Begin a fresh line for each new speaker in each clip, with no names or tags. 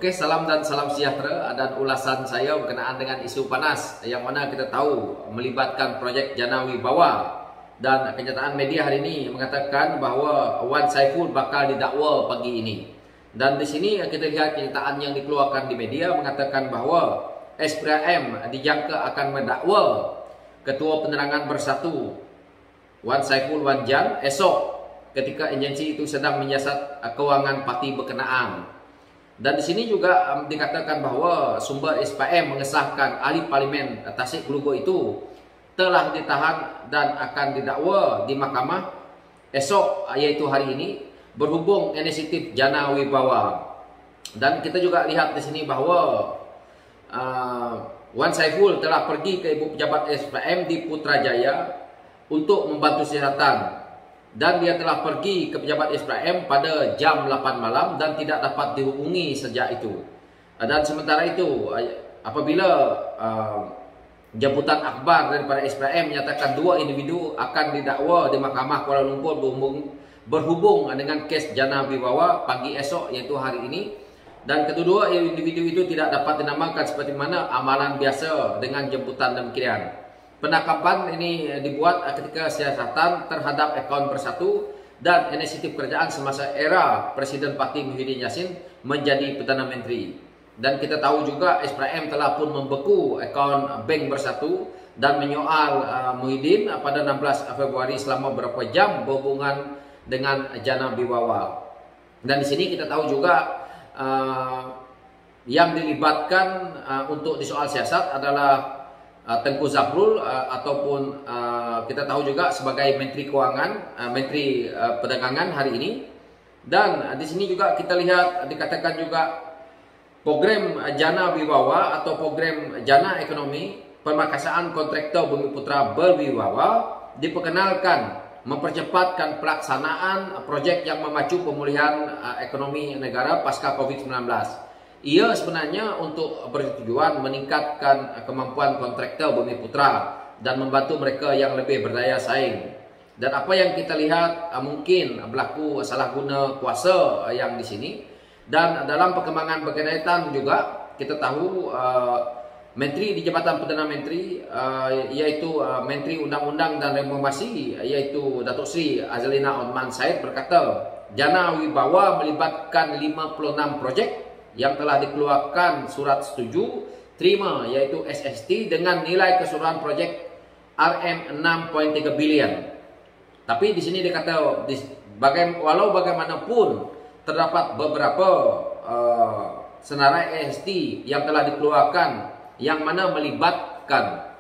Oke, salam dan salam sejahtera dan ulasan saya berkenaan dengan isu panas yang mana kita tahu melibatkan proyek Jana Wibawa, dan kenyataan media hari ini mengatakan bahawa Wan Saiful bakal didakwa pagi ini. Dan di sini kita lihat kenyataan yang dikeluarkan di media mengatakan bahawa SPRM dijangka akan mendakwa Ketua Penerangan Bersatu Wan Saiful Wan Jan esok ketika agensi itu sedang menyiasat kewangan parti berkenaan. Dan di sini juga dikatakan bahawa sumber SPM mengesahkan ahli parlimen Tasik Kelugo itu telah ditahan dan akan didakwa di mahkamah esok, iaitu hari ini, berhubung inisiatif Jana Wibawa. Dan kita juga lihat di sini bahawa Wan Saiful telah pergi ke ibu pejabat SPM di Putrajaya untuk membantu siasatan. Dan dia telah pergi ke pejabat SPM pada jam 8 malam dan tidak dapat dihubungi sejak itu. Dan sementara itu, apabila jemputan akhbar daripada SPM menyatakan dua individu akan didakwa di Mahkamah Kuala Lumpur berhubung dengan kes Jana Wibawa pagi esok, iaitu hari ini. Dan kedua individu itu tidak dapat dinamakan seperti mana amalan biasa dengan jemputan demikian. Penangkapan ini dibuat ketika siasatan terhadap akaun Bersatu dan inisiatif kerajaan semasa era Presiden Parti Muhyiddin Yassin menjadi Perdana Menteri. Dan kita tahu juga SPRM telah pun membeku akaun Bank Bersatu dan menyoal Muhyiddin pada 16 Februari selama beberapa jam berhubungan dengan Jana Wibawa. Dan di sini kita tahu juga yang dilibatkan untuk disoal siasat adalah Tengku Zahrul ataupun kita tahu juga sebagai Menteri Keuangan, Menteri Perdagangan hari ini. Dan di sini juga kita lihat dikatakan juga program Jana Wibawa atau program Jana Ekonomi Pemakasaan Kontraktor Bumiputra Berwibawa diperkenalkan mempercepatkan pelaksanaan projek yang memacu pemulihan ekonomi negara pasca COVID-19. Ia sebenarnya untuk bertujuan meningkatkan kemampuan kontraktor Bumiputra dan membantu mereka yang lebih berdaya saing. Dan apa yang kita lihat mungkin berlaku salah guna kuasa yang di sini. Dan dalam perkembangan berkaitan juga kita tahu Menteri di Jabatan Perdana Menteri iaitu Menteri Undang-Undang dan Reformasi iaitu Datuk Seri Azlina Othman Said berkata Jana Wibawa melibatkan 56 projek yang telah dikeluarkan surat setuju terima iaitu SST dengan nilai keseluruhan projek RM6.3 bilion. Tapi di sini dikata walau bagaimanapun terdapat beberapa senarai SST yang telah dikeluarkan yang mana melibatkan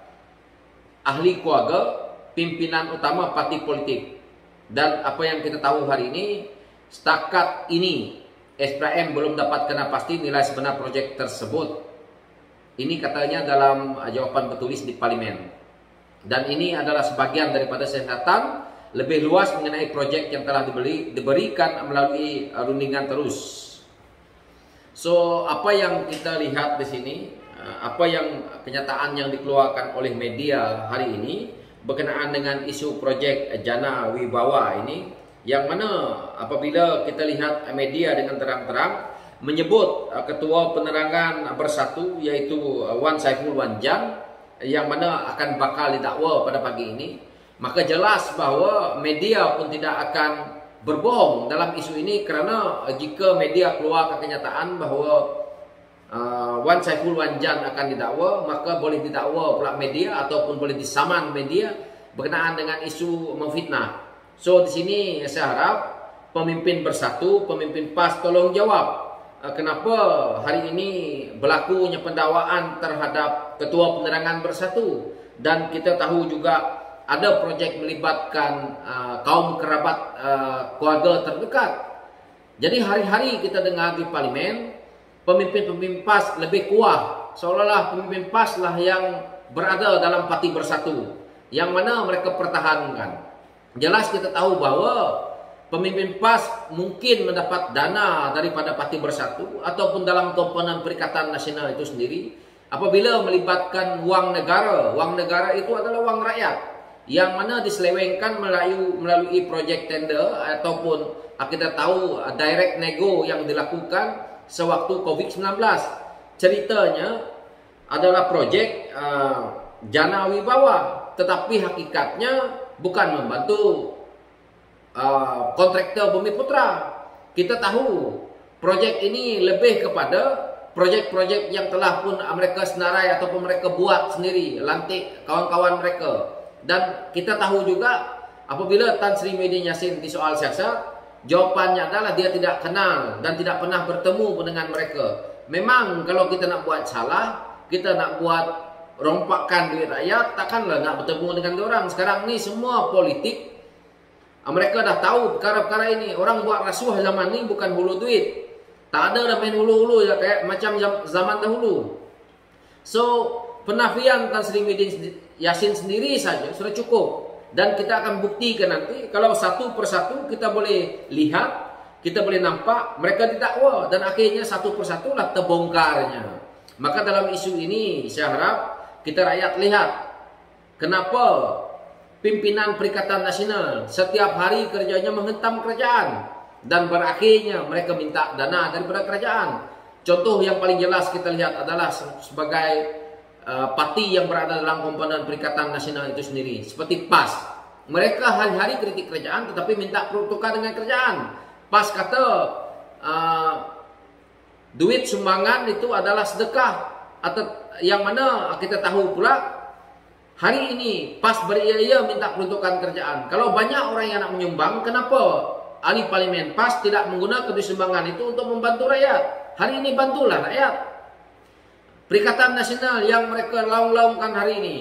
ahli keluarga, pimpinan utama parti politik. Dan apa yang kita tahu hari ini, setakat ini SPRM belum dapat kena pasti nilai sebenar projek tersebut. Ini katanya dalam jawapan tertulis di parlimen. Dan ini adalah sebagian daripada siasatan lebih luas mengenai projek yang telah diberikan melalui rundingan terus. So, apa yang kita lihat di sini, apa yang kenyataan yang dikeluarkan oleh media hari ini berkenaan dengan isu projek Jana Wibawa ini, yang mana apabila kita lihat media dengan terang-terang menyebut Ketua Penerangan Bersatu iaitu Wan Saiful Wan Jan yang mana akan bakal didakwa pada pagi ini, maka jelas bahawa media pun tidak akan berbohong dalam isu ini, kerana jika media keluar kenyataan bahawa Wan Saiful Wan Jan akan didakwa, maka boleh didakwa pula media ataupun boleh disaman media berkenaan dengan isu memfitnah. So di sini saya harap pemimpin Bersatu, pemimpin PAS tolong jawab kenapa hari ini berlakunya pendakwaan terhadap Ketua Penerangan Bersatu. Dan kita tahu juga ada projek melibatkan kaum kerabat keluarga terdekat. Jadi hari-hari kita dengar di parlimen pemimpin-pemimpin PAS lebih kuat, seolah-olah pemimpin PAS lah yang berada dalam parti Bersatu yang mana mereka pertahankan. Jelas kita tahu bahawa pemimpin PAS mungkin mendapat dana daripada parti Bersatu ataupun dalam komponen Perikatan Nasional itu sendiri apabila melibatkan wang negara. Wang negara itu adalah wang rakyat yang mana diselewengkan melalui projek tender ataupun kita tahu direct nego yang dilakukan sewaktu COVID-19. Ceritanya adalah proyek Jana Wibawa, tetapi hakikatnya bukan membantu kontraktor Bumi Putra. Kita tahu proyek ini lebih kepada proyek-proyek yang telah pun mereka senarai ataupun mereka buat sendiri, lantik kawan-kawan mereka. Dan kita tahu juga apabila Tan Sri Muhyiddin Yassin di soal siasat, jawapannya adalah dia tidak kenal dan tidak pernah bertemu pun dengan mereka. Memang kalau kita nak buat salah, kita nak buat rompakan duit rakyat, takkanlah nak bertemu dengan orang. Sekarang ni semua politik, mereka dah tahu perkara-perkara ini. Orang buat rasuah zaman ni bukan hulu duit. Tak ada dah main hulu-hulu ya, kayak macam zaman dahulu. So, penafian Tan Sri Muhyiddin Yassin sendiri saja sudah cukup. Dan kita akan buktikan nanti, kalau satu persatu kita boleh lihat, kita boleh nampak mereka didakwa. Dan akhirnya satu persatu lah terbongkarnya. Maka dalam isu ini, saya harap kita rakyat lihat kenapa pimpinan Perikatan Nasional setiap hari kerjanya menghentam kerajaan dan berakhirnya mereka minta dana daripada kerajaan. Contoh yang paling jelas kita lihat adalah sebagai parti yang berada dalam komponen Perikatan Nasional itu sendiri, seperti PAS. Mereka hari-hari kritik kerajaan tetapi minta peruntukan dengan kerajaan. PAS kata duit sumbangan itu adalah sedekah, atau yang mana kita tahu pula hari ini PAS beria-ia minta peruntukan kerajaan. Kalau banyak orang yang nak menyumbang, kenapa ahli parlimen PAS tidak menggunakan duit sumbangan itu untuk membantu rakyat? Hari ini bantulah rakyat. Perikatan Nasional yang mereka laung-laungkan hari ini,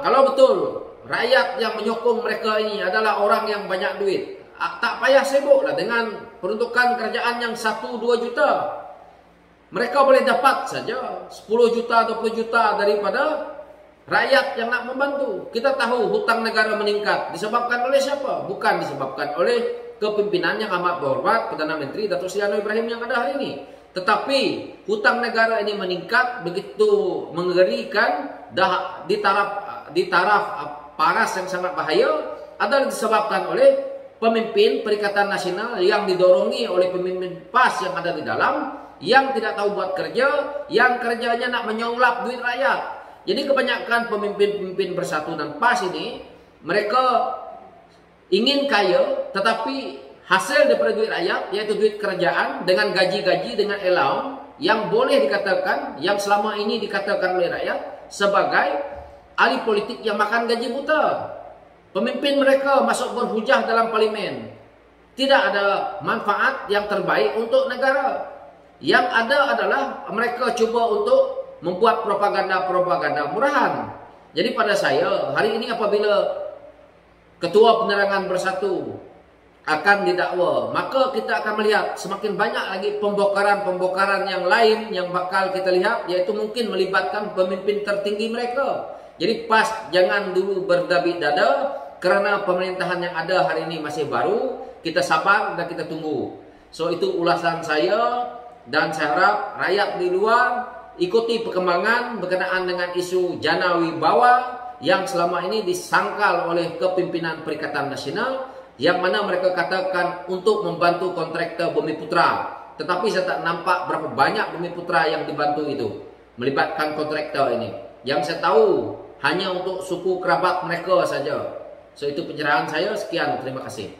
kalau betul rakyat yang menyokong mereka ini adalah orang yang banyak duit, tak payah sibuklah dengan peruntukan kerajaan yang 1-2 juta. Mereka boleh dapat saja 10 juta, 20 juta daripada rakyat yang nak membantu. Kita tahu hutang negara meningkat disebabkan oleh siapa? Bukan disebabkan oleh kepimpinan yang amat berhormat Perdana Menteri Datuk Seri Anwar Ibrahim yang ada hari ini. Tetapi hutang negara ini meningkat begitu mengerikan di taraf paras yang sangat bahaya adalah disebabkan oleh pemimpin Perikatan Nasional yang didorongi oleh pemimpin PAS yang ada di dalam, yang tidak tahu buat kerja, yang kerjanya nak menyonglap duit rakyat. Jadi kebanyakan pemimpin-pemimpin Persatuan PAS ini, mereka ingin kaya tetapi hasil daripada duit rakyat, yaitu duit kerajaan dengan gaji-gaji, dengan allowance yang boleh dikatakan, yang selama ini dikatakan oleh rakyat sebagai ahli politik yang makan gaji buta. Pemimpin mereka masuk berhujah dalam parlimen, tidak ada manfaat yang terbaik untuk negara. Yang ada adalah mereka cuba untuk membuat propaganda-propaganda murahan. Jadi pada saya, hari ini apabila Ketua Penerangan Bersatu akan didakwa, maka kita akan melihat semakin banyak lagi pembongkaran-pembongkaran yang lain yang bakal kita lihat, yaitu mungkin melibatkan pemimpin tertinggi mereka. Jadi PAS jangan dulu berdabik dada kerana pemerintahan yang ada hari ini masih baru. Kita sabar dan kita tunggu. So itu ulasan saya, dan saya harap rakyat di luar ikuti perkembangan berkenaan dengan isu Jana Wibawa yang selama ini disangkal oleh kepimpinan Perikatan Nasional, yang mana mereka katakan untuk membantu kontraktor Bumi Putra. Tetapi saya tak nampak berapa banyak Bumi Putra yang dibantu itu, melibatkan kontraktor ini. Yang saya tahu hanya untuk suku kerabat mereka saja. So itu pencerahan saya. Sekian, terima kasih.